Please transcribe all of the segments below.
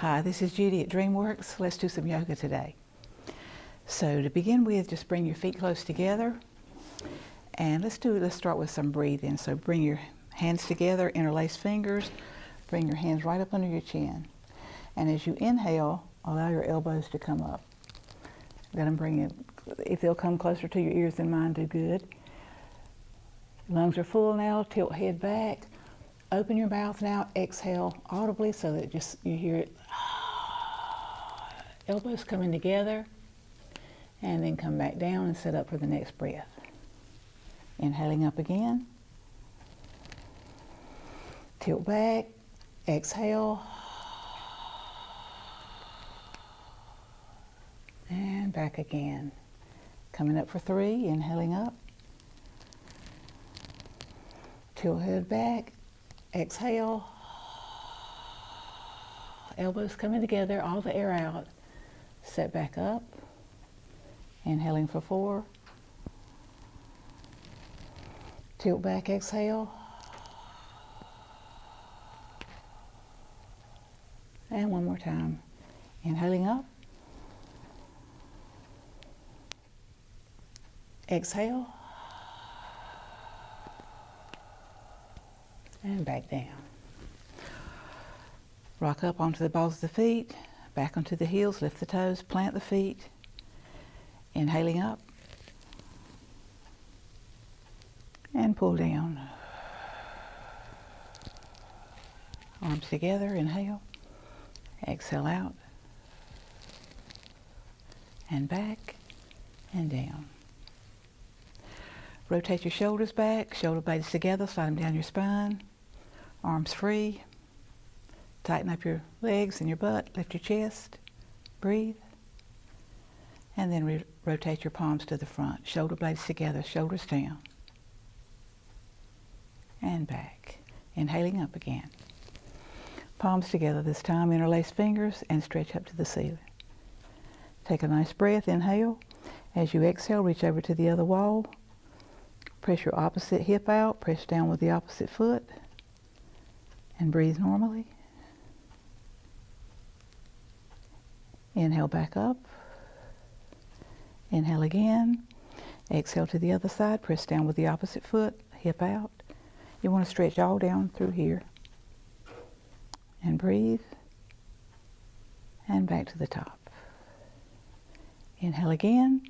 Hi, this is Judy at DreamWorks. Let's do some yoga today. So to begin with, just bring your feet close together, and let's start with some breathing. So bring your hands together, interlace fingers, bring your hands right up under your chin. And as you inhale, allow your elbows to come up. Let them bring it, if they'll come closer to your ears than mine, do good. Lungs are full now, tilt head back. Open your mouth now, exhale audibly so that you hear it. Elbows coming together, and then come back down and set up for the next breath. Inhaling up again. Tilt back, exhale, and back again. Coming up for 3, inhaling up. Tilt head back, exhale. Elbows coming together, all the air out. Set back up. Inhaling for 4. Tilt back, exhale. And one more time. Inhaling up. Exhale. And back down. Rock up onto the balls of the feet, back onto the heels, lift the toes, plant the feet. Inhaling up. And pull down. Arms together, inhale. Exhale out. And back and down. Rotate your shoulders back, shoulder blades together, slide them down your spine. Arms free. Tighten up your legs and your butt, lift your chest, breathe. And then rotate your palms to the front, shoulder blades together, shoulders down. And back. Inhaling up again. Palms together this time, interlace fingers and stretch up to the ceiling. Take a nice breath, inhale. As you exhale, reach over to the other wall. Press your opposite hip out, press down with the opposite foot, and breathe normally. Inhale back up. Inhale again. Exhale to the other side, press down with the opposite foot, hip out. You want to stretch all down through here. And breathe. And back to the top. Inhale again.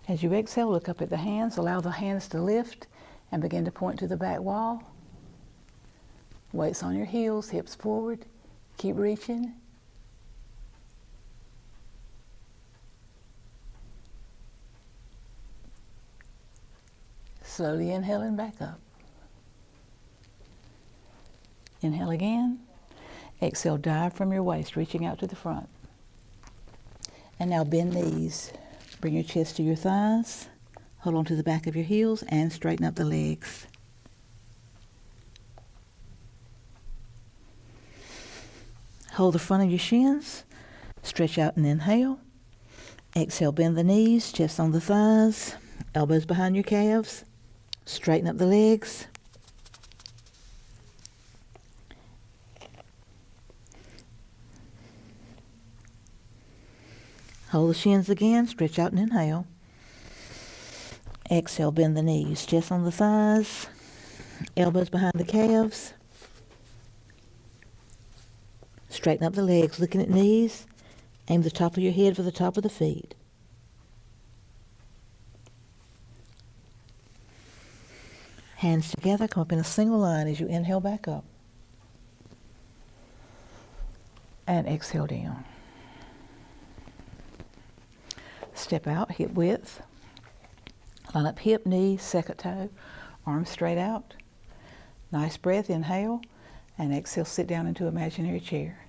As you exhale, look up at the hands. Allow the hands to lift and begin to point to the back wall. Weights on your heels, hips forward. Keep reaching. Slowly inhaling back up. Inhale again. Exhale, dive from your waist, reaching out to the front. And now bend knees. Bring your chest to your thighs. Hold on to the back of your heels and straighten up the legs. Hold the front of your shins. Stretch out and inhale. Exhale, bend the knees, chest on the thighs, elbows behind your calves. Straighten up the legs. Hold the shins again, stretch out and inhale. Exhale, bend the knees, chest on the thighs, elbows behind the calves. Straighten up the legs, looking at knees. Aim the top of your head for the top of the feet. Hands together, come up in a single line as you inhale back up. And exhale down. Step out, hip width. Line up hip, knee, second toe, arms straight out. Nice breath, inhale, and exhale, sit down into imaginary chair.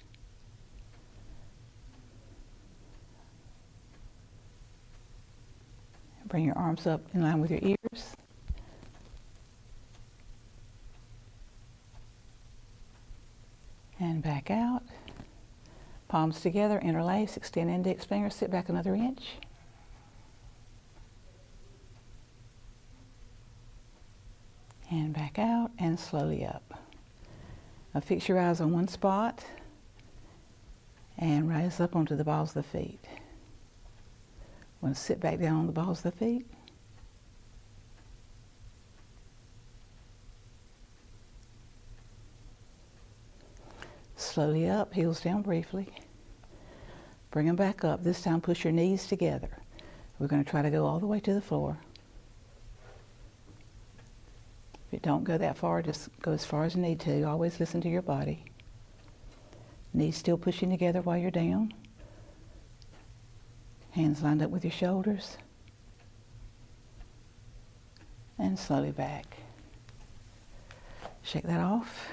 Bring your arms up in line with your ears. And back out. Palms together, interlace, extend index finger, sit back another inch. And back out and slowly up. Now fix your eyes on one spot And rise up onto the balls of the feet. Want to sit back down on the balls of the feet. Slowly up, heels down briefly. Bring them back up. This time push your knees together. We're going to try to go all the way to the floor. If you don't go that far, just go as far as you need to. Always listen to your body. Knees still pushing together while you're down. Hands lined up with your shoulders. And slowly back. Shake that off.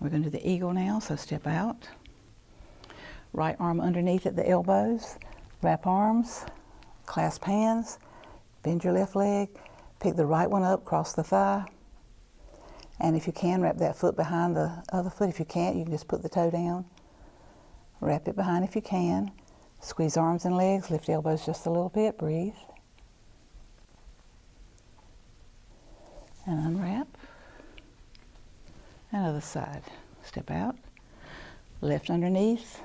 We're going to do the eagle now, so step out. Right arm underneath at the elbows. Wrap arms, clasp hands, bend your left leg, pick the right one up, cross the thigh. And if you can, wrap that foot behind the other foot. If you can't, you can just put the toe down. Wrap it behind if you can. Squeeze arms and legs, lift elbows just a little bit, breathe. And unwrap. And other side. Step out. Left underneath,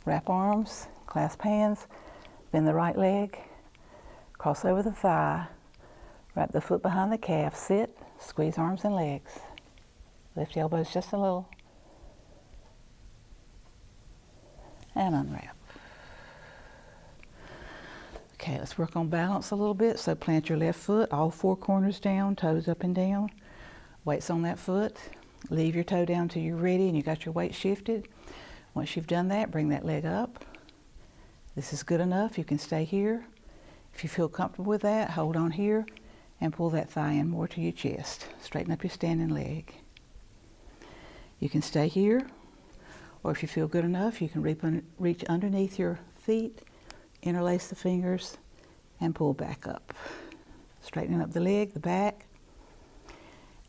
wrap arms, clasp hands, bend the right leg, cross over the thigh, wrap the foot behind the calf, sit, squeeze arms and legs. Lift elbows just a little. And unwrap. Okay, let's work on balance a little bit. So plant your left foot, all four corners down, toes up and down. Weights on that foot. Leave your toe down till you're ready and you got your weight shifted. Once you've done that, bring that leg up. This is good enough. You can stay here. If you feel comfortable with that, hold on here and pull that thigh in more to your chest. Straighten up your standing leg. You can stay here, or if you feel good enough, you can reach underneath your feet, interlace the fingers, and pull back up. Straightening up the leg, the back,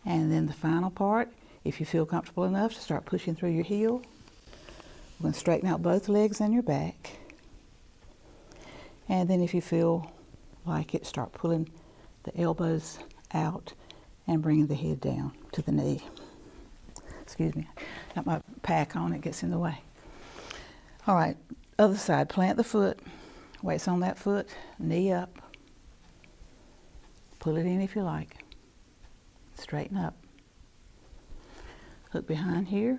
and then the final part, if you feel comfortable enough to start pushing through your heel. We're going to straighten out both legs and your back. And then if you feel like it, start pulling the elbows out and bringing the head down to the knee. Excuse me, got my pack on, it gets in the way. All right, other side, plant the foot, weights on that foot, knee up. Pull it in if you like. Straighten up. Hook behind here.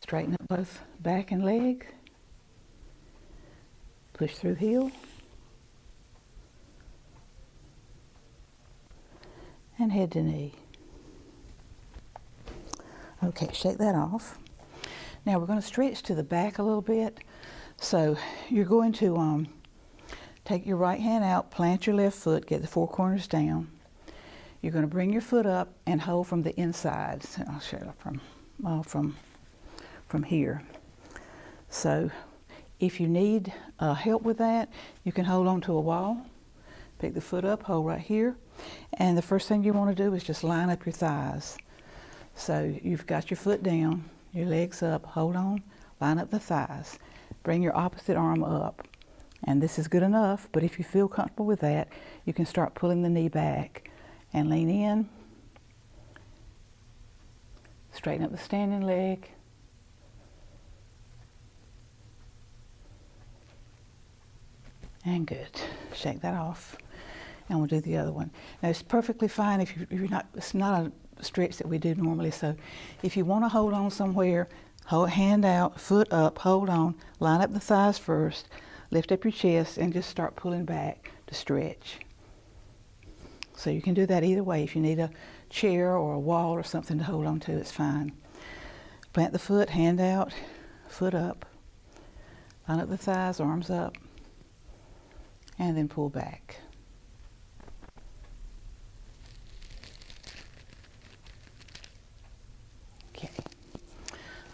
Straighten up both back and leg. Push through heel. And head to knee. Okay, shake that off. Now we're going to stretch to the back a little bit. So you're going to take your right hand out, plant your left foot, get the four corners down. You're going to bring your foot up and hold from the inside. So I'll show you from here. So if you need help with that, you can hold on to a wall. Pick the foot up, hold right here. And the first thing you want to do is just line up your thighs. So you've got your foot down, your legs up, hold on, line up the thighs. Bring your opposite arm up. And this is good enough, but if you feel comfortable with that, you can start pulling the knee back and lean in. Straighten up the standing leg. And good. Shake that off. And we'll do the other one. Now it's perfectly fine if you're not, it's not a stretch that we do normally. So if you want to hold on somewhere, hold hand out, foot up, hold on, line up the thighs first, lift up your chest and just start pulling back to stretch. So you can do that either way. If you need a chair or a wall or something to hold on to, it's fine. Plant the foot, hand out, foot up, line up the thighs, arms up, and then pull back.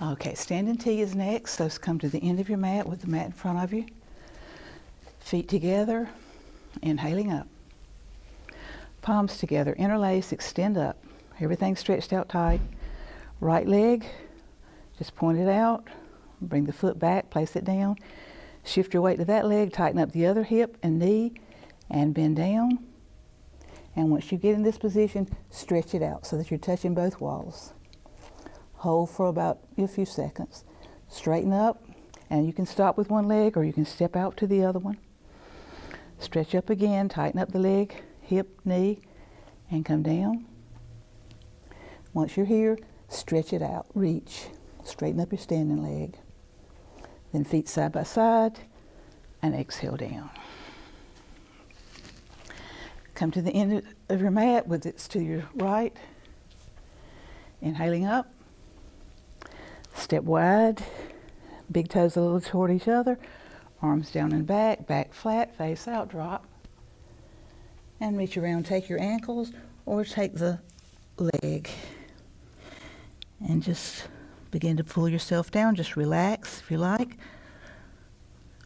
Okay, standing T is next. So come to the end of your mat with the mat in front of you. Feet together, inhaling up. Palms together, interlace, extend up. Everything stretched out tight. Right leg, just point it out. Bring the foot back, place it down. Shift your weight to that leg, tighten up the other hip and knee, and bend down. And once you get in this position, stretch it out so that you're touching both walls. Hold for about a few seconds. Straighten up, and you can stop with one leg or you can step out to the other one. Stretch up again, tighten up the leg, hip, knee, and come down. Once you're here, stretch it out, reach. Straighten up your standing leg. Then feet side by side, and exhale down. Come to the end of your mat with it to your right. Inhaling up. Step wide. Big toes a little toward each other. Arms down and back, back flat, face out, drop. And reach around, take your ankles or take the leg. And just begin to pull yourself down. Just relax if you like.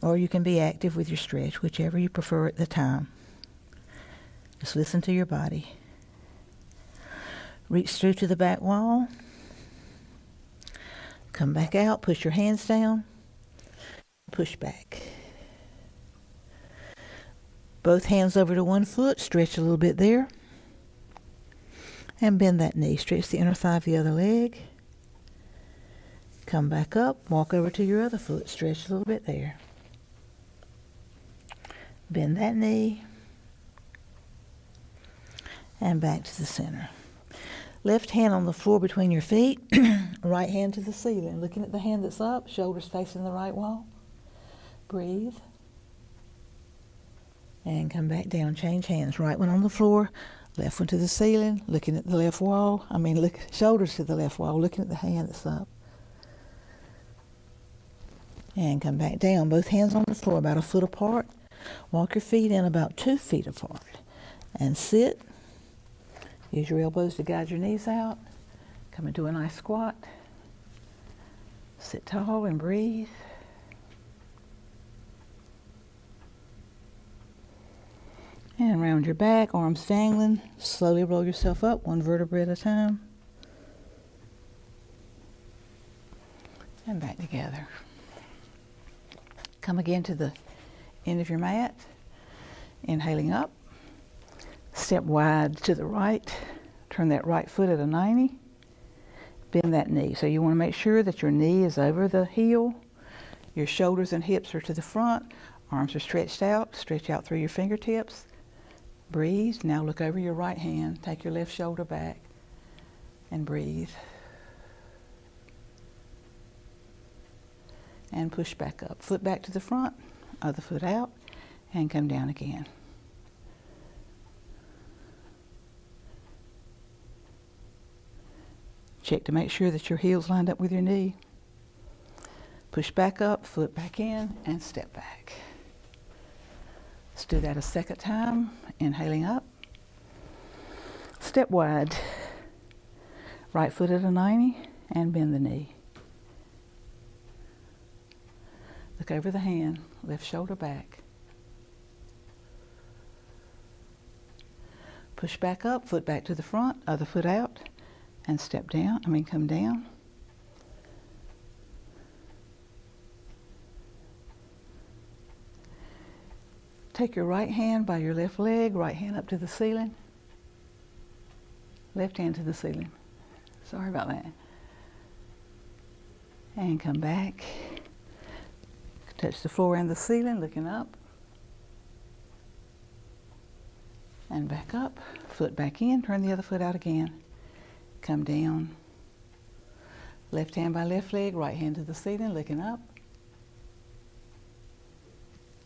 Or you can be active with your stretch, whichever you prefer at the time. Just listen to your body. Reach through to the back wall. Come back out, push your hands down. Push back. Both hands over to one foot, stretch a little bit there. And bend that knee, stretch the inner thigh of the other leg. Come back up, walk over to your other foot, stretch a little bit there. Bend that knee. And back to the center. Left hand on the floor between your feet, right hand to the ceiling. Looking at the hand that's up, shoulders facing the right wall. Breathe. And come back down, change hands. Right one on the floor, left one to the ceiling, looking at the left wall. Shoulders to the left wall, looking at the hand that's up. And come back down, both hands on the floor, about a foot apart. Walk your feet in about 2 feet apart. And sit. Use your elbows to guide your knees out. Come into a nice squat. Sit tall and breathe. And round your back, arms dangling. Slowly roll yourself up, one vertebra at a time. And back together. Come again to the end of your mat. Inhaling up. Step wide to the right. Turn that right foot at a 90. Bend that knee. So you want to make sure that your knee is over the heel. Your shoulders and hips are to the front. Arms are stretched out. Stretch out through your fingertips. Breathe. Now look over your right hand. Take your left shoulder back and breathe. And push back up. Foot back to the front. Other foot out. And come down again. Check to make sure that your heel's lined up with your knee. Push back up, foot back in, and step back. Let's do that a second time. Inhaling up. Step wide. Right foot at a 90, and bend the knee. Look over the hand, left shoulder back. Push back up, foot back to the front, other foot out. And step down, come down. Take your right hand by your left leg, right hand up to the ceiling. Left hand to the ceiling. Sorry about that. And come back. Touch the floor and the ceiling, looking up. And back up, foot back in, turn the other foot out again. Come down. Left hand by left leg, right hand to the ceiling, looking up.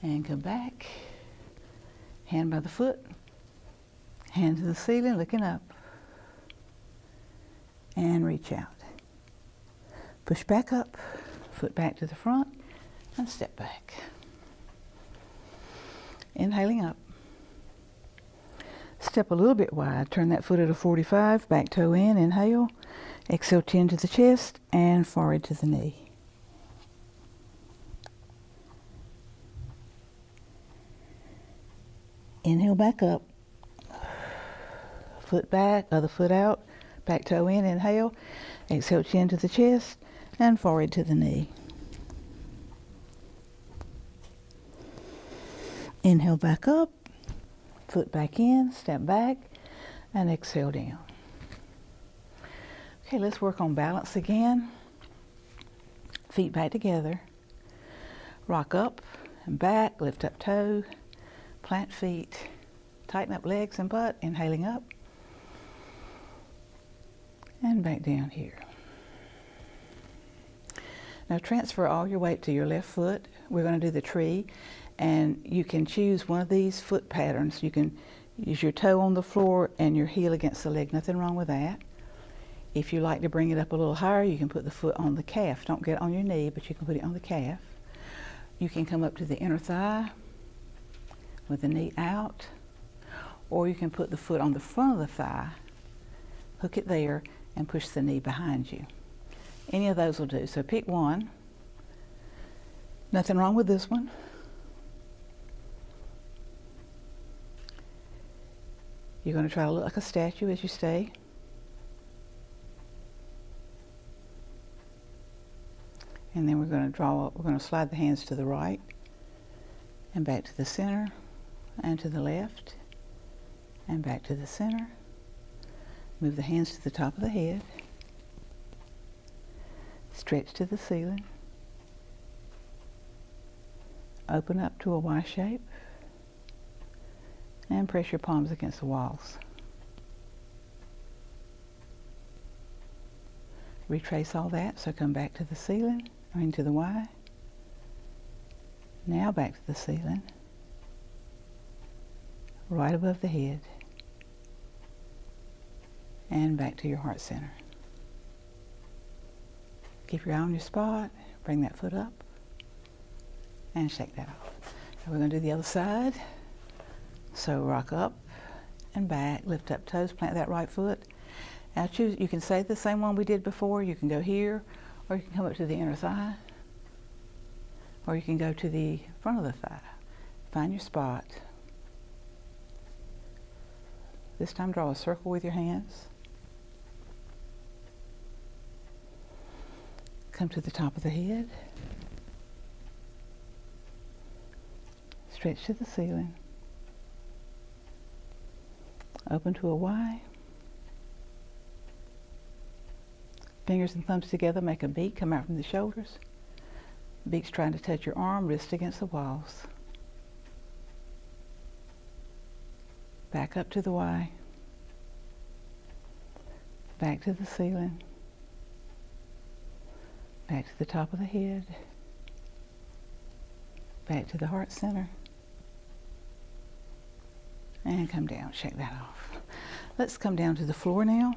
And come back. Hand by the foot. Hand to the ceiling, looking up. And reach out. Push back up, foot back to the front, and step back. Inhaling up. Step a little bit wide. Turn that foot at a 45. Back toe in. Inhale. Exhale, chin to the chest and forehead to the knee. Inhale back up. Foot back, other foot out. Back toe in. Inhale. Exhale, chin to the chest and forehead to the knee. Inhale back up. Foot back in, step back, and exhale down. Okay, let's work on balance again. Feet back together. Rock up and back, lift up toe, plant feet, tighten up legs and butt, inhaling up. And back down here. Now transfer all your weight to your left foot. We're going to do the tree, and you can choose one of these foot patterns. You can use your toe on the floor and your heel against the leg. Nothing wrong with that. If you like to bring it up a little higher, you can put the foot on the calf. Don't get it on your knee, but you can put it on the calf. You can come up to the inner thigh with the knee out, or you can put the foot on the front of the thigh, hook it there, and push the knee behind you. Any of those will do. So pick one. Nothing wrong with this one. You're going to try to look like a statue as you stay. And then we're going to slide the hands to the right and back to the center and to the left and back to the center. Move the hands to the top of the head. Stretch to the ceiling. Open up to a Y shape and press your palms against the walls. Retrace all that, so come back to the ceiling, to the Y. Now back to the ceiling, right above the head, and back to your heart center. Keep your eye on your spot, bring that foot up, and shake that off. Now we're going to do the other side. So rock up and back, lift up toes, plant that right foot. Now choose, you can say the same one we did before. You can go here, or you can come up to the inner thigh, or you can go to the front of the thigh. Find your spot. This time draw a circle with your hands. Come to the top of the head. Stretch to the ceiling. Open to a Y. Fingers and thumbs together make a beak, come out from the shoulders. Beak's trying to touch your arm, wrist against the walls. Back up to the Y. Back to the ceiling. Back to the top of the head. Back to the heart center. And come down, shake that off. Let's come down to the floor now.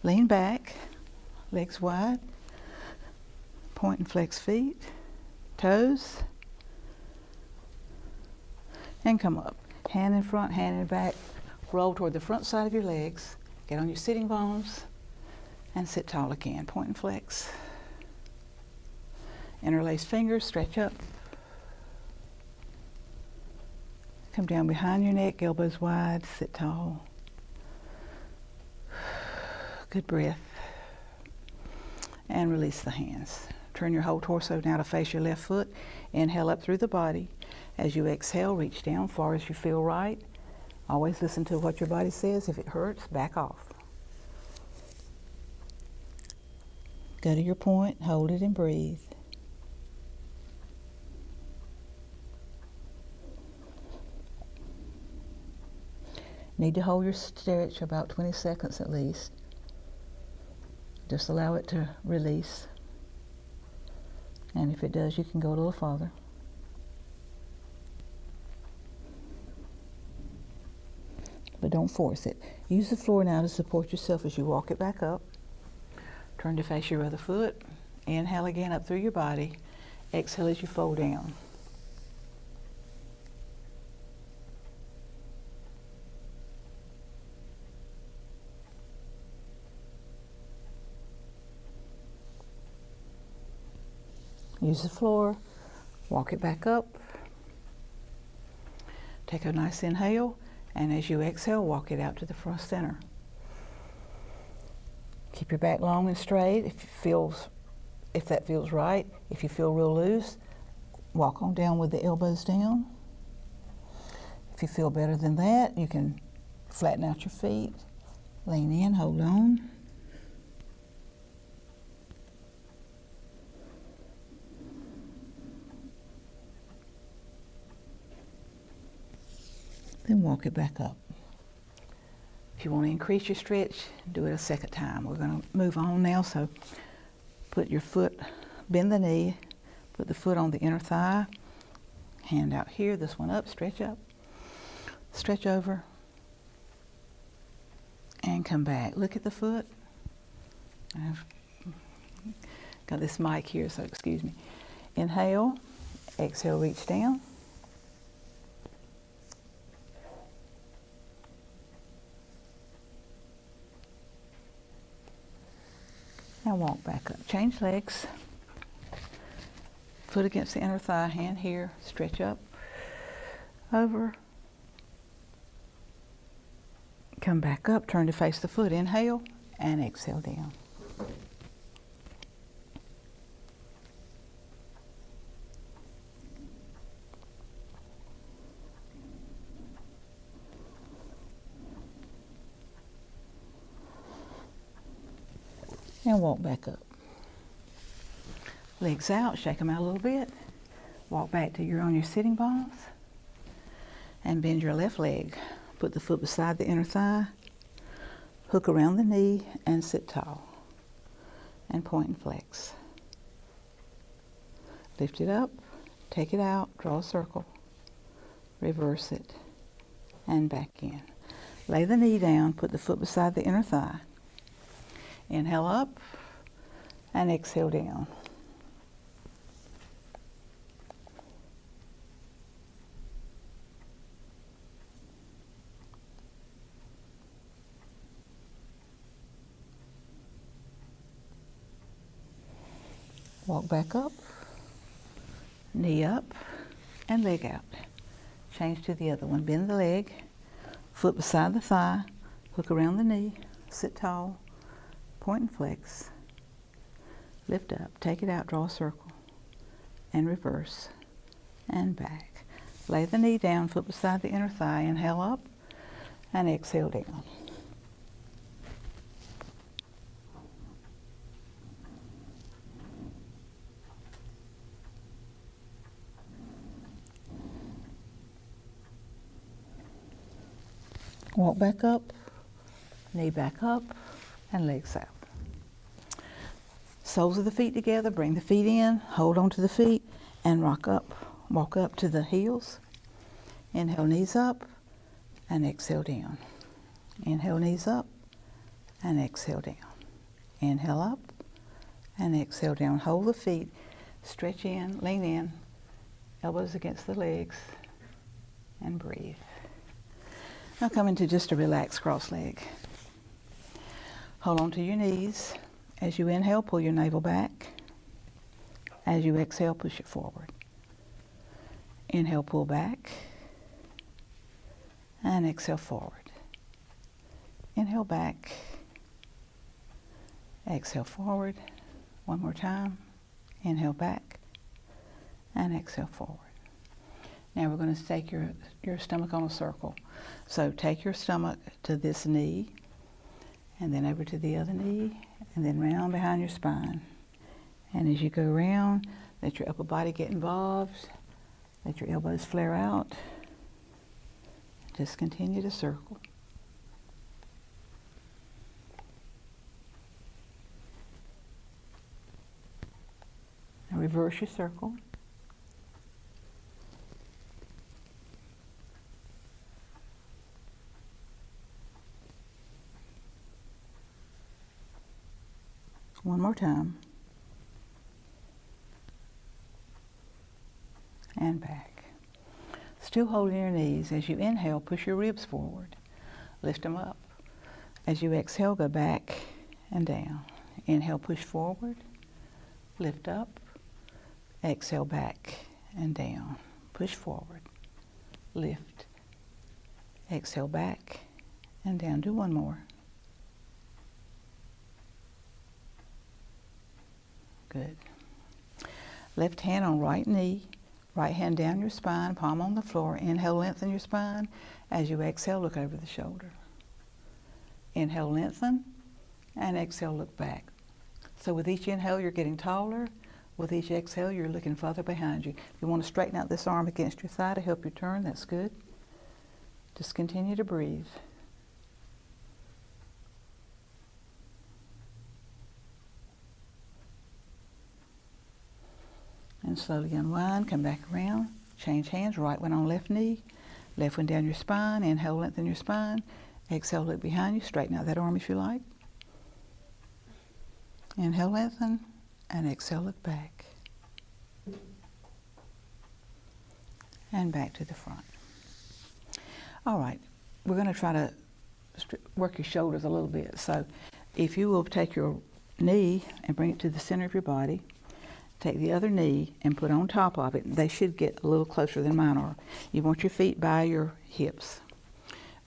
Lean back, legs wide, point and flex feet, toes, and come up. Hand in front, hand in back, roll toward the front side of your legs, get on your sitting bones, and sit tall again. Point and flex. Interlace fingers, stretch up. Come down behind your neck, elbows wide, sit tall. Good breath. And release the hands. Turn your whole torso now to face your left foot. Inhale up through the body. As you exhale, reach down far as you feel right. Always listen to what your body says. If it hurts, back off. Go to your point, hold it and breathe. Need to hold your stretch about 20 seconds at least. Just allow it to release. And if it does, you can go a little farther. But don't force it. Use the floor now to support yourself as you walk it back up. Turn to face your other foot. Inhale again up through your body. Exhale as you fold down. Use the floor, walk it back up. Take a nice inhale, and as you exhale, walk it out to the front center. Keep your back long and straight if that feels right. If you feel real loose, walk on down with the elbows down. If you feel better than that, you can Flatten out your feet. Lean in, hold on. Then walk it back up. If you want to increase your stretch, do it a second time. We're going to move on now, so put your foot, bend the knee, put the foot on the inner thigh, hand out here, this one up, stretch over, and come back. Look at the foot. I've got this mic here, so excuse me. Inhale, exhale, reach down. Now walk back up. Change legs. Foot against the inner thigh, hand here, stretch up, over. Come back up, turn to face the foot. Inhale and exhale down. And walk back up. Legs out, shake them out a little bit. Walk back till you're on your sitting bones. And bend your left leg. Put the foot beside the inner thigh. Hook around the knee and sit tall. And point and flex. Lift it up, take it out, draw a circle. Reverse it, and back in. Lay the knee down, put the foot beside the inner thigh. Inhale up and exhale down. Walk back up, knee up and leg out. Change to the other one. Bend the leg, foot beside the thigh, hook around the knee, sit tall. Point and flex, lift up, take it out, draw a circle, and reverse, and back. Lay the knee down, foot beside the inner thigh, inhale up, and exhale down. Walk back up, knee back up, and legs out. Soles of the feet together, bring the feet in, hold on to the feet, and rock up. Walk up to the heels. Inhale, knees up, and exhale down. Inhale, knees up, and exhale down. Inhale up, and exhale down. Hold the feet, stretch in, lean in, elbows against the legs, and breathe. Now come into just a relaxed cross leg. Hold on to your knees. As you inhale, pull your navel back. As you exhale, push it forward. Inhale, pull back. And exhale, forward. Inhale, back. Exhale, forward. One more time. Inhale, back. And exhale, forward. Now we're going to take your stomach on a circle. So take your stomach to this knee, and then over to the other knee, and then round behind your spine. And as you go around, let your upper body get involved. Let your elbows flare out. Just continue to circle. Now reverse your circle. One more time. And back. Still holding your knees. As you inhale, push your ribs forward. Lift them up. As you exhale, go back and down. Inhale, push forward. Lift up. Exhale, back and down. Push forward. Lift. Exhale, back and down. Do one more. Good. Left hand on right knee, Right hand down your spine, palm on the floor. Inhale, lengthen your spine. As you exhale, look over the shoulder. Inhale, lengthen, and exhale, look back. So with each inhale, you're getting taller. With each exhale, you're looking further behind you. If you want to straighten out this arm against your thigh to help you turn, that's good. Just continue to breathe. And slowly unwind, come back around, change hands, right one on left knee, left one down your spine, inhale, lengthen your spine, exhale, look behind you, straighten out that arm if you like. Inhale, lengthen, and exhale, look back. And back to the front. All right, we're going to try to work your shoulders a little bit. So if you will take your knee and bring it to the center of your body, take the other knee and put on top of it. They should get a little closer than mine are. You want your feet by your hips.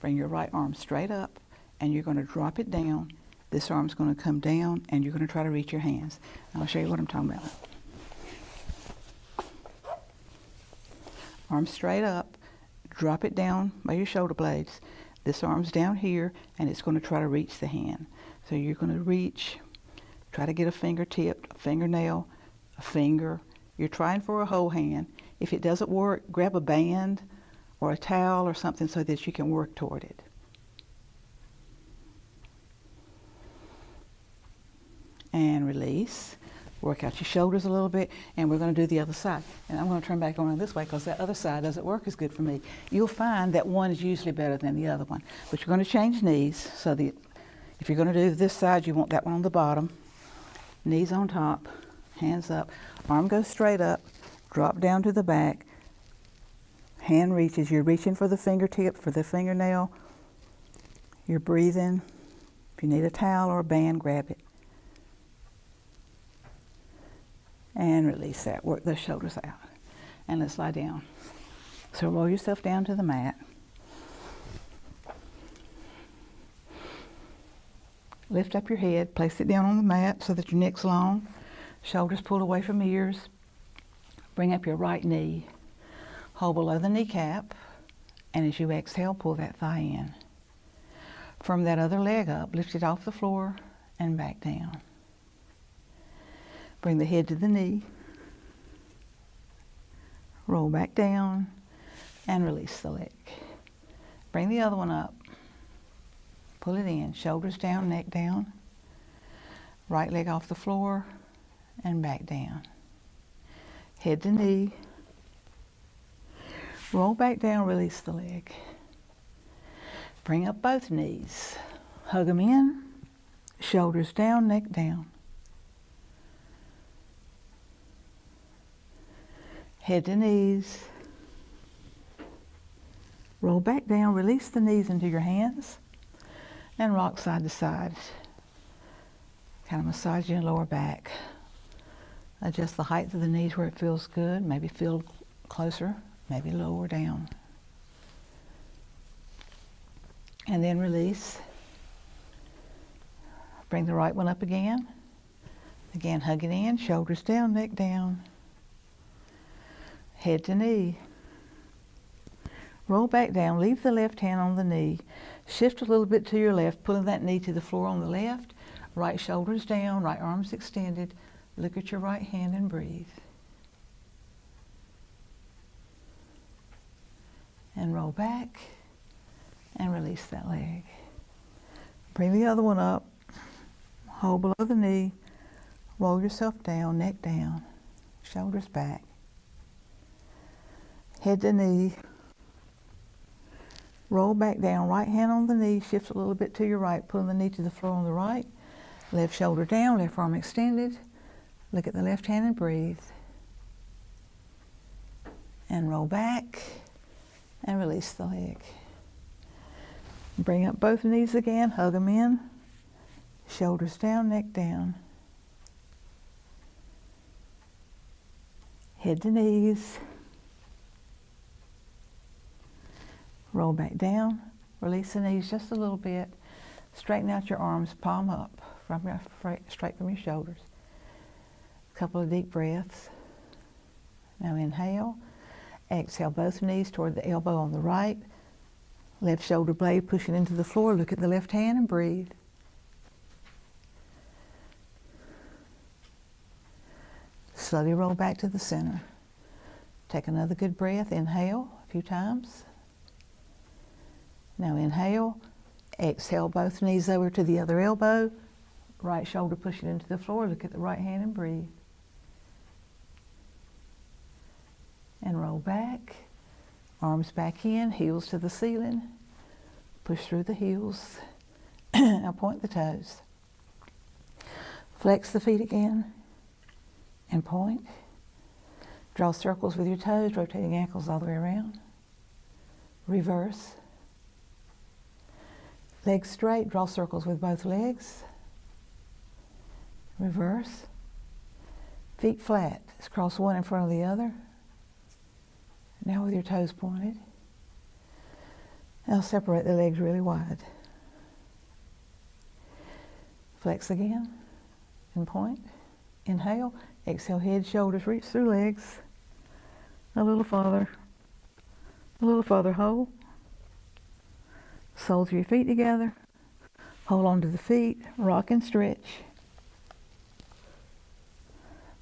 Bring your right arm straight up, and you're going to drop it down. This arm's going to come down, and you're going to try to reach your hands. I'll show you what I'm talking about. Arm straight up, drop it down by your shoulder blades. This arm's down here, and it's going to try to reach the hand. So you're going to reach, try to get a fingertip, a fingernail, a finger. You're trying for a whole hand. If it doesn't work, grab a band or a towel or something so that you can work toward it. And release. Work out your shoulders a little bit, and we're going to do the other side. And I'm going to turn back around this way because that other side doesn't work as good for me. You'll find that one is usually better than the other one. But you're going to change knees. So if you're going to do this side, you want that one on the bottom. Knees on top, hands up. Arm goes straight up, drop down to the back. Hand reaches. You're reaching for the fingertip, for the fingernail. You're breathing. If you need a towel or a band, grab it. And release that. Work those shoulders out. And let's lie down. So roll yourself down to the mat. Lift up your head. Place it down on the mat so that your neck's long. Shoulders pulled away from ears. Bring up your right knee. Hold below the kneecap. And as you exhale, pull that thigh in. From that other leg up, lift it off the floor and back down. Bring the head to the knee, roll back down, and release the leg. Bring the other one up, pull it in, shoulders down, neck down, right leg off the floor, and back down. Head to knee, roll back down, release the leg. Bring up both knees, hug them in, shoulders down, neck down. Head to knees. Roll back down, release the knees into your hands, and rock side to side. Kind of massage your lower back. Adjust the height of the knees where it feels good. Maybe feel closer, maybe lower down. And then release. Bring the right one up again. Again, hug it in, shoulders down, neck down. Head to knee. Roll back down, leave the left hand on the knee. Shift a little bit to your left, pulling that knee to the floor on the left. Right shoulders down, right arms extended. Look at your right hand and breathe. And roll back and release that leg. Bring the other one up. Hold below the knee. Roll yourself down, neck down, shoulders back. Head to knee. Roll back down, right hand on the knee, shift a little bit to your right, pulling the knee to the floor on the right. Left shoulder down, left arm extended. Look at the left hand and breathe. And roll back and release the leg. Bring up both knees again, hug them in. Shoulders down, neck down. Head to knees. Roll back down, release the knees just a little bit. Straighten out your arms, palm up, straight from your shoulders. A couple of deep breaths. Now inhale, Exhale both knees toward the elbow on the right. Left shoulder blade pushing into the floor. Look at the left hand and breathe. Slowly roll back to the center. Take another good breath. Inhale a few times. Now inhale. Exhale both knees over to the other elbow. Right shoulder pushing into the floor. Look at the right hand and breathe. And roll back. Arms back in, heels to the ceiling. Push through the heels. Now point the toes. Flex the feet again. And point. Draw circles with your toes, rotating ankles all the way around. Reverse. Legs straight, draw circles with both legs. Reverse. Feet flat. Let's cross one in front of the other. Now with your toes pointed. Now separate the legs really wide. Flex again and point. Inhale. Exhale, head, shoulders, reach through legs. A little farther. A little farther, hold. Soles of your feet together. Hold on to the feet. Rock and stretch.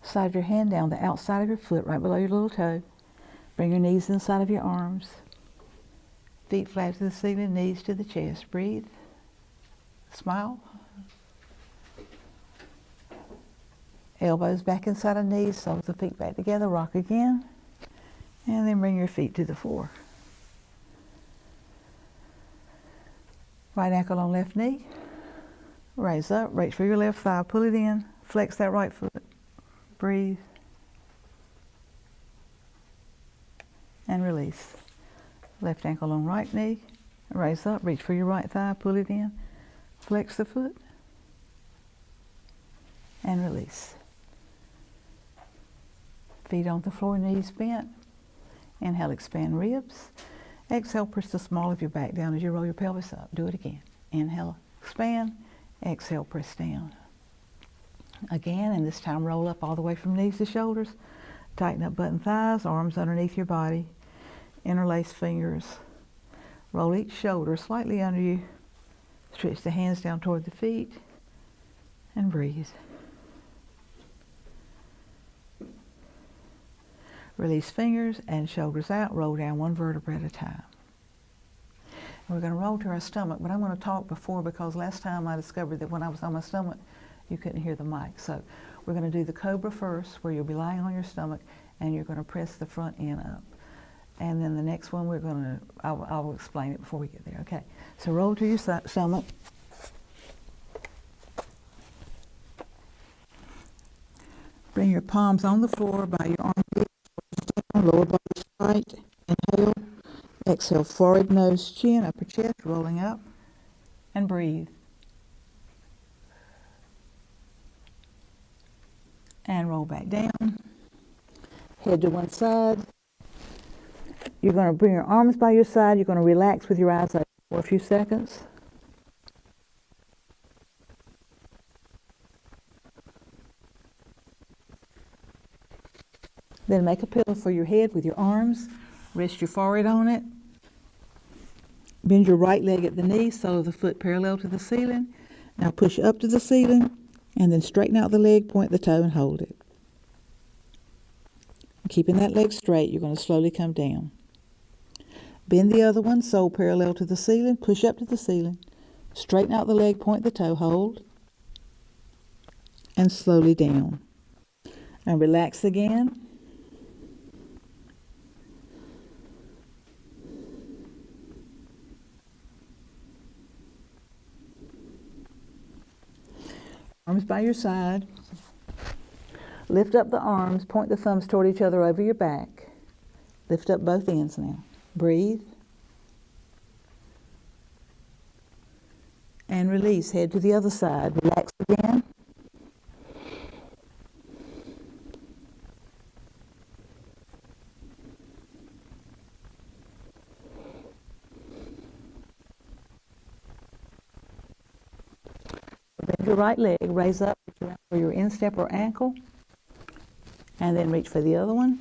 Slide your hand down the outside of your foot, right below your little toe. Bring your knees inside of your arms. Feet flat to the ceiling, knees to the chest. Breathe. Smile. Elbows back inside of knees, soles of feet back together. Rock again. And then bring your feet to the floor. Right ankle on left knee. Raise up, reach for your left thigh, pull it in. Flex that right foot. Breathe. And release. Left ankle on right knee. Raise up, reach for your right thigh, pull it in. Flex the foot. And release. Feet on the floor, knees bent. Inhale, expand ribs. Exhale, push the small of your back down as you roll your pelvis up. Do it again. Inhale, expand. Exhale, press down. Again, and this time roll up all the way from knees to shoulders. Tighten up button thighs, arms underneath your body. Interlace fingers. Roll each shoulder slightly under you. Stretch the hands down toward the feet. And breathe. Release fingers and shoulders out. Roll down one vertebra at a time. We're going to roll to our stomach, but I'm going to talk before because last time I discovered that when I was on my stomach, you couldn't hear the mic. So we're going to do the cobra first, where you'll be lying on your stomach and you're going to press the front end up. And then the next one I'll explain it before we get there. Okay, so roll to your stomach. Bring your palms on the floor by your armpits, lower body straight. Inhale, exhale, forehead, nose, chin, upper chest, rolling up, and breathe. And roll back down. Head to one side. You're going to bring your arms by your side. You're going to relax with your eyes open for a few seconds. Then make a pillow for your head with your arms. Rest your forehead on it. Bend your right leg at the knee, sole of the foot parallel to the ceiling. Now push up to the ceiling, and then straighten out the leg, point the toe, and hold it. Keeping that leg straight, you're going to slowly come down. Bend the other one, sole parallel to the ceiling, push up to the ceiling. Straighten out the leg, point the toe, hold, and slowly down. And relax again. Arms by your side. Lift up the arms, point the thumbs toward each other over your back. Lift up both ends now. Breathe. And release. Head to the other side. Relax again. Bend your right leg, raise up for your instep or ankle, and then reach for the other one.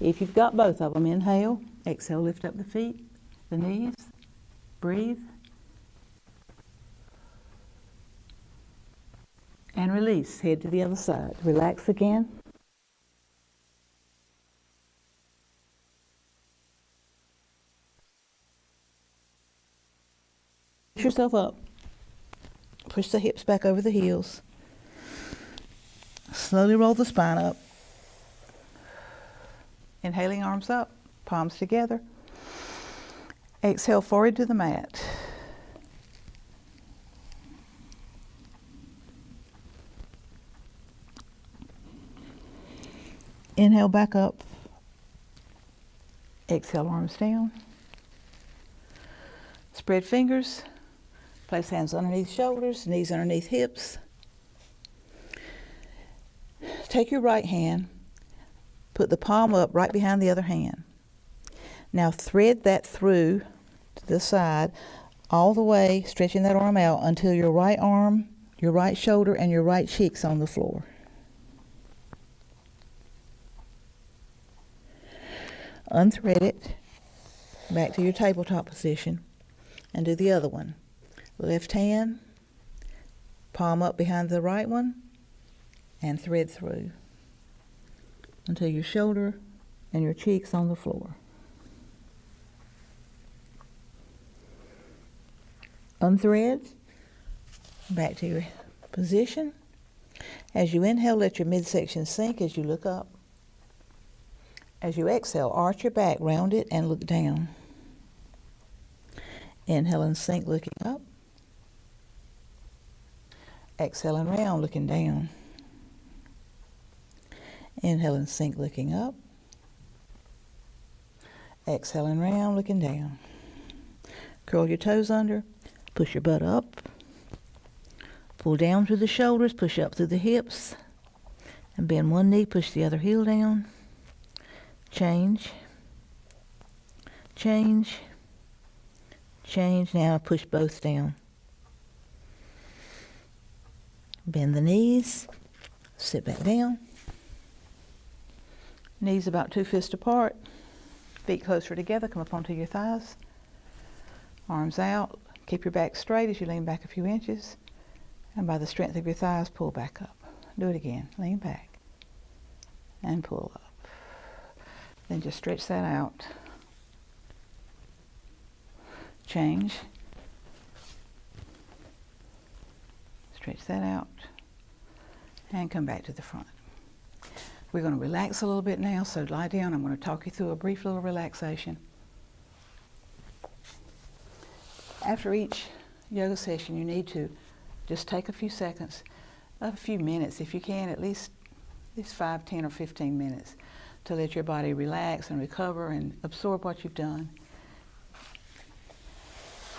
If you've got both of them, inhale, exhale, lift up the feet, the knees, breathe, and release. Head to the other side. Relax again. Push yourself up. Push the hips back over the heels. Slowly roll the spine up. Inhaling, arms up, palms together. Exhale, forward to the mat. Inhale, back up. Exhale, arms down. Spread fingers. Place hands underneath shoulders, knees underneath hips. Take your right hand, put the palm up right behind the other hand. Now thread that through to the side, all the way, stretching that arm out until your right arm, your right shoulder, and your right cheek's on the floor. Unthread it, back to your tabletop position, and do the other one. Left hand, palm up behind the right one, and thread through until your shoulder and your cheeks on the floor. Unthread, back to your position. As you inhale, let your midsection sink as you look up. As you exhale, arch your back, round it, and look down. Inhale and sink, looking up. Exhale and round, looking down. Inhale and sink, looking up. Exhale and round, looking down. Curl your toes under, push your butt up. Pull down through the shoulders, push up through the hips. And bend one knee, push the other heel down. Change. Change. Change. Now push both down. Bend the knees, sit back down. Knees about 2 fists apart, feet closer together, come up onto your thighs. Arms out, keep your back straight as you lean back a few inches. And by the strength of your thighs, pull back up. Do it again, lean back and pull up. Then just stretch that out. Change. Stretch that out and come back to the front. We're going to relax a little bit now, so lie down. I'm going to talk you through a brief little relaxation. After each yoga session, you need to just take a few seconds, a few minutes if you can, at least 5, 10, or 15 minutes to let your body relax and recover and absorb what you've done.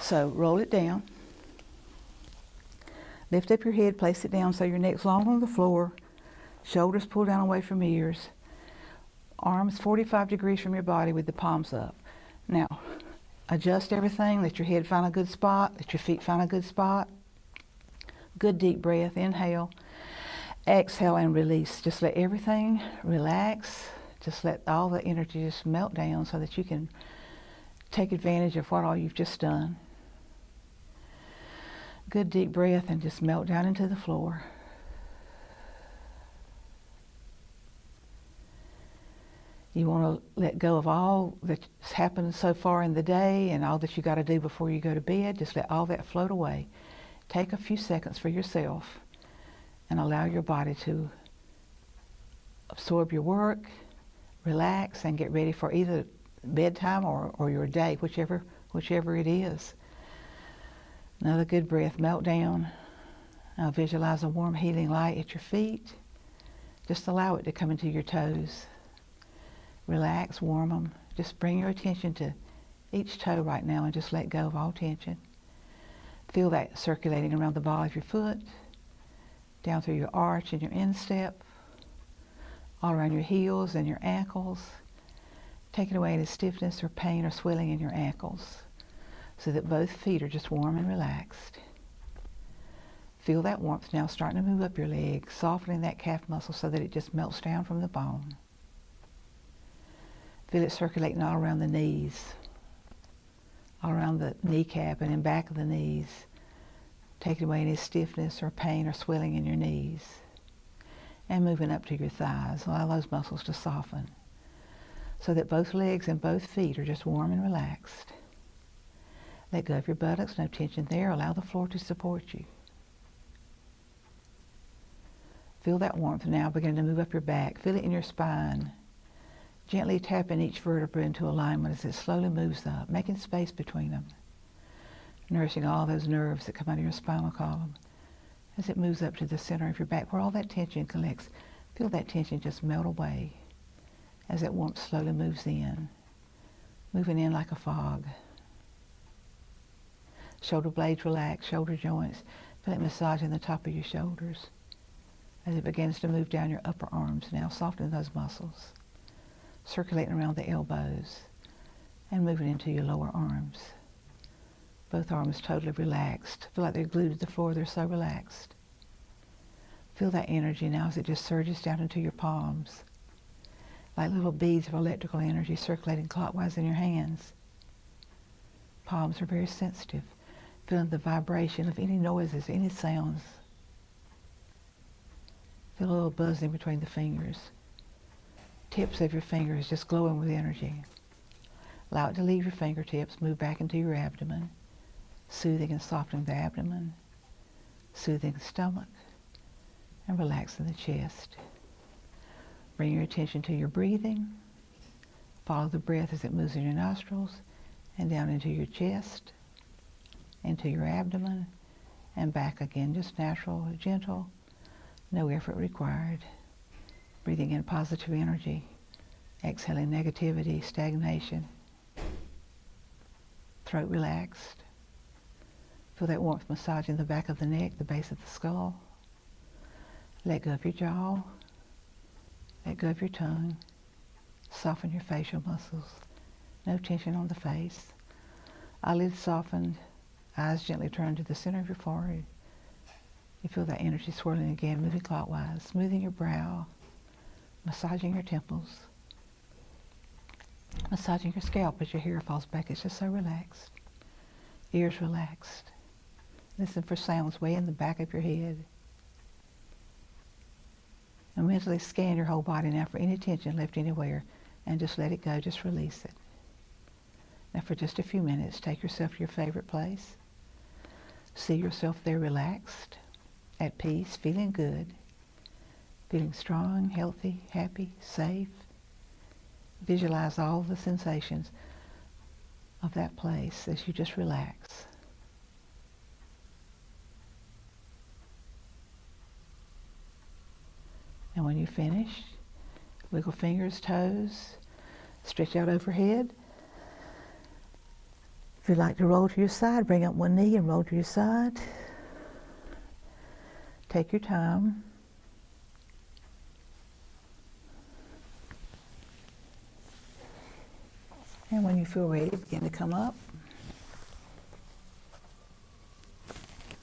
So roll it down. Lift up your head, place it down so your neck's long on the floor. Shoulders pull down away from ears. Arms 45 degrees from your body with the palms up. Now, adjust everything. Let your head find a good spot. Let your feet find a good spot. Good deep breath. Inhale. Exhale and release. Just let everything relax. Just let all the energy just melt down so that you can take advantage of what all you've just done. Good deep breath and just melt down into the floor. You want to let go of all that's happened so far in the day and all that you got to do before you go to bed. Just let all that float away. Take a few seconds for yourself and allow your body to absorb your work, relax, and get ready for either bedtime or your day, whichever it is. Another good breath, melt down. Now visualize a warm healing light at your feet. Just allow it to come into your toes. Relax, warm them. Just bring your attention to each toe right now and just let go of all tension. Feel that circulating around the ball of your foot, down through your arch and your instep, all around your heels and your ankles. Taking away any stiffness or pain or swelling in your ankles so that both feet are just warm and relaxed. Feel that warmth now starting to move up your legs, softening that calf muscle so that it just melts down from the bone. Feel it circulating all around the knees, all around the kneecap and in back of the knees, taking away any stiffness or pain or swelling in your knees. And moving up to your thighs. Allow those muscles to soften so that both legs and both feet are just warm and relaxed. Let go of your buttocks, no tension there. Allow the floor to support you. Feel that warmth now beginning to move up your back. Feel it in your spine. Gently tapping each vertebra into alignment as it slowly moves up, making space between them. Nourishing all those nerves that come out of your spinal column. As it moves up to the center of your back where all that tension collects, feel that tension just melt away as that warmth slowly moves in, moving in like a fog. Shoulder blades relax, shoulder joints. Feel it massaging the top of your shoulders as it begins to move down your upper arms now, softening those muscles, circulating around the elbows and moving into your lower arms. Both arms totally relaxed. Feel like they're glued to the floor. They're so relaxed. Feel that energy now as it just surges down into your palms, like little beads of electrical energy circulating clockwise in your hands. Palms are very sensitive, feeling the vibration of any noises, any sounds. Feel a little buzzing between the fingers. Tips of your fingers just glowing with energy. Allow it to leave your fingertips, move back into your abdomen. Soothing and softening the abdomen, soothing the stomach, and relaxing the chest. Bring your attention to your breathing. Follow the breath as it moves in your nostrils and down into your chest, into your abdomen, and back again. Just natural, gentle, no effort required. Breathing in positive energy, exhaling negativity, stagnation. Throat relaxed. Feel that warmth massaging the back of the neck, the base of the skull. Let go of your jaw. Let go of your tongue. Soften your facial muscles. No tension on the face. Eyelids softened. Eyes gently turned to the center of your forehead. You feel that energy swirling again, moving clockwise, smoothing your brow, massaging your temples, massaging your scalp as your hair falls back. It's just so relaxed. Ears relaxed. Listen for sounds way in the back of your head. And mentally scan your whole body now for any tension left anywhere and just let it go, just release it. Now for just a few minutes, take yourself to your favorite place. See yourself there relaxed, at peace, feeling good, feeling strong, healthy, happy, safe. Visualize all the sensations of that place as you just relax. And when you finish, wiggle fingers, toes, stretch out overhead. If you'd like to roll to your side, bring up one knee and roll to your side. Take your time. And when you feel ready, begin to come up.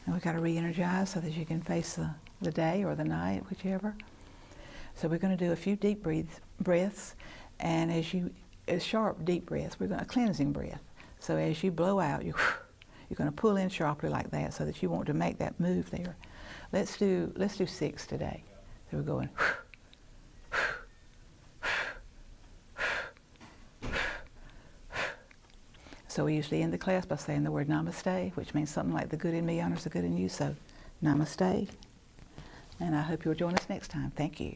And we've got to re-energize so that you can face the day or the night, whichever. So we're going to do a few deep breaths, and as sharp deep breaths, we're going to cleansing breath. So as you blow out, you're going to pull in sharply like that, so that you want to make that move there. Let's do 6 today. So we're going. So we usually end the class by saying the word namaste, which means something like the good in me honors the good in you. So namaste. And I hope you'll join us next time. Thank you.